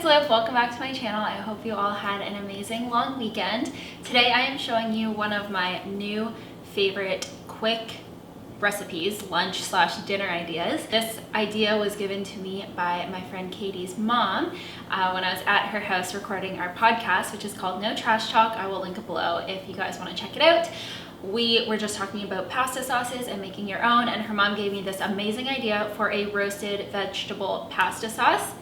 it's Liv. Welcome back to my channel. I hope you all had an amazing long weekend. Today I am showing you one of my new favorite quick recipes, lunch/dinner ideas. This idea was given to me by my friend Katie's mom when I was at her house recording our podcast, which is called No Trash Talk. I will link it below if you guys want to check it out. We were just talking about pasta sauces and making your own, and her mom gave me this amazing idea for a roasted vegetable pasta sauce.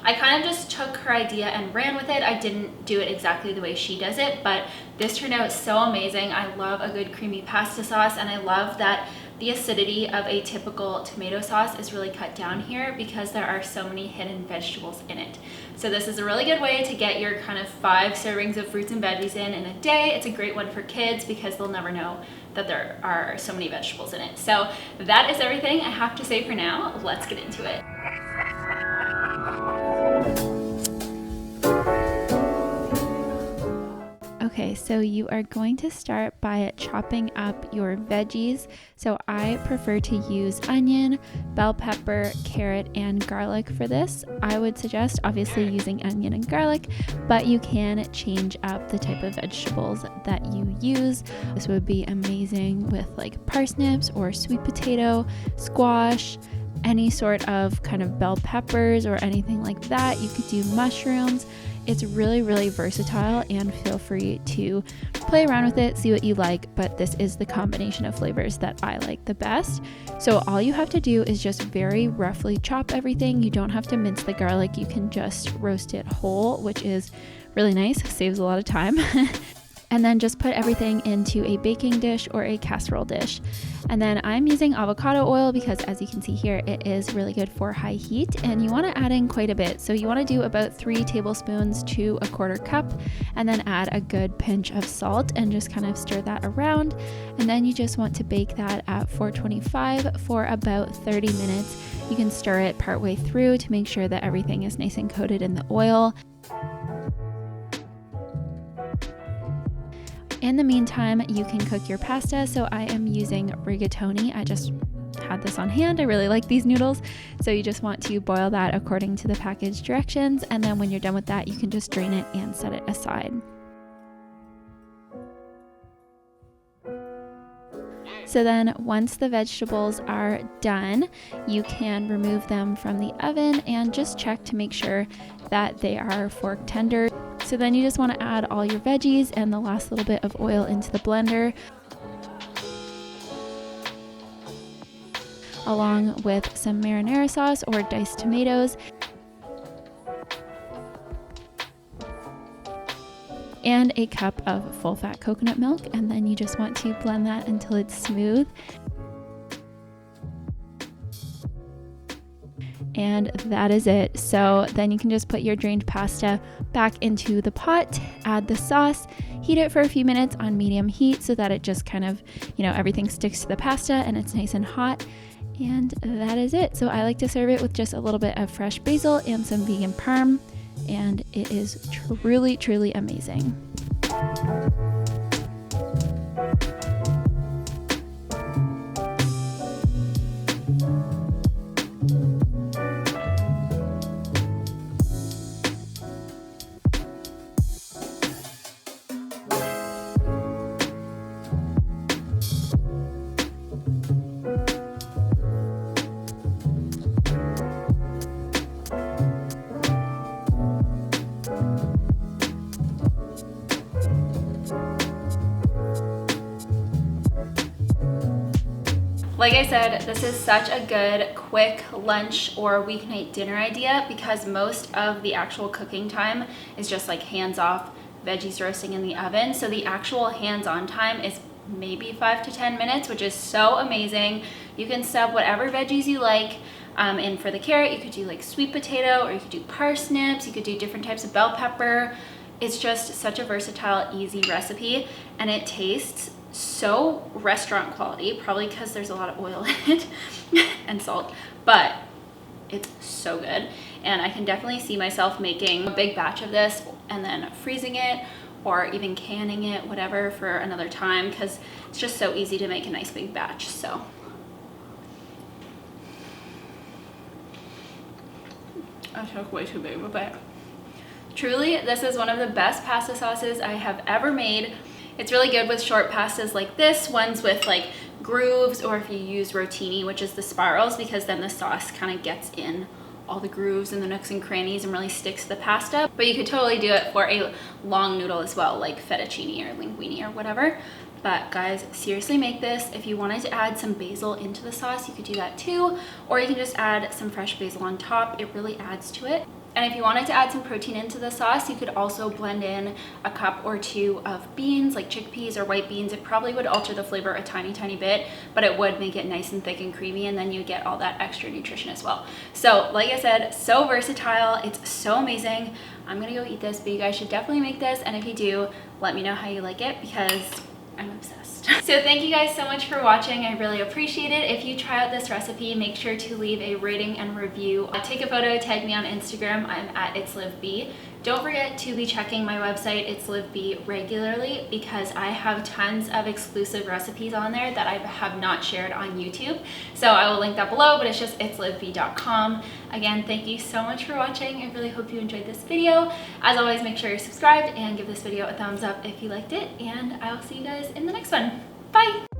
I kind of just took her idea and ran with it. I didn't do it exactly the way she does it, but this turned out so amazing. I love a good creamy pasta sauce, and I love that the acidity of a typical tomato sauce is really cut down here because there are so many hidden vegetables in it. So this is a really good way to get your kind of 5 servings of fruits and veggies in a day. It's a great one for kids because they'll never know that there are so many vegetables in it. So that is everything I have to say for now. Let's get into it. Okay, so you are going to start by chopping up your veggies. So I prefer to use onion, bell pepper, carrot, and garlic for this. I would suggest obviously using onion and garlic, but you can change up the type of vegetables that you use. This would be amazing with like parsnips or sweet potato, squash, any sort of kind of bell peppers or anything like that. You could do mushrooms. It's really, really versatile, and feel free to play around with it, see what you like, but this is the combination of flavors that I like the best. So all you have to do is just very roughly chop everything. You don't have to mince the garlic. You can just roast it whole, which is really nice, saves a lot of time. And then just put everything into a baking dish or a casserole dish. And then I'm using avocado oil because, as you can see here, it is really good for high heat, and you want to add in quite a bit. So you want to do about 3 tablespoons to 1/4 cup, and then add a good pinch of salt and just kind of stir that around. And then you just want to bake that at 425 for about 30 minutes. You can stir it partway through to make sure that everything is nice and coated in the oil. In the meantime, you can cook your pasta. So I am using rigatoni. I just had this on hand. I really like these noodles. So you just want to boil that according to the package directions. And then when you're done with that, you can just drain it and set it aside. So then once the vegetables are done, you can remove them from the oven and just check to make sure that they are fork tender. So then you just want to add all your veggies and the last little bit of oil into the blender, along with some marinara sauce or diced tomatoes, and a cup of full-fat coconut milk, and then you just want to blend that until it's smooth. And that is it. So then you can just put your drained pasta back into the pot, add the sauce, heat it for a few minutes on medium heat so that it just kind of, everything sticks to the pasta and it's nice and hot. And that is it. So I like to serve it with just a little bit of fresh basil and some vegan parm, and it is truly, truly amazing. Like I said, this is such a good quick lunch or weeknight dinner idea because most of the actual cooking time is just like hands-off veggies roasting in the oven. So the actual hands-on time is maybe 5 to 10 minutes, which is so amazing. You can sub whatever veggies you like. And for the carrot, you could do like sweet potato, or you could do parsnips, you could do different types of bell pepper. It's just such a versatile, easy recipe, and it tastes so restaurant quality, probably because there's a lot of oil in it and salt, but it's so good. And I can definitely see myself making a big batch of this and then freezing it or even canning it, whatever, for another time, because it's just so easy to make a nice big batch. So I took way too big of a bite. Truly, this is one of the best pasta sauces I have ever made. It's really good with short pastas like this, ones with like grooves, or if you use rotini, which is the spirals, because then the sauce kind of gets in all the grooves and the nooks and crannies and really sticks to the pasta. But you could totally do it for a long noodle as well, like fettuccine or linguine or whatever. But guys, seriously make this. If you wanted to add some basil into the sauce, you could do that too, or you can just add some fresh basil on top. It really adds to it. And if you wanted to add some protein into the sauce, you could also blend in a cup or two of beans, like chickpeas or white beans. It probably would alter the flavor a tiny bit, but it would make it nice and thick and creamy, and then you get all that extra nutrition as well. So like I said, so versatile. It's so amazing. I'm gonna go eat this, but you guys should definitely make this. And if you do, let me know how you like it, because I'm obsessed. So thank you guys so much for watching. I really appreciate it. If you try out this recipe, make sure to leave a rating and review. Take a photo, tag me on Instagram. I'm at itslivb. Don't forget to be checking my website, itslivb, regularly, because I have tons of exclusive recipes on there that I have not shared on YouTube. So I will link that below, but it's just itslivb.com. Again, thank you so much for watching. I really hope you enjoyed this video. As always, make sure you're subscribed and give this video a thumbs up if you liked it, and I will see you guys in the next one. Bye!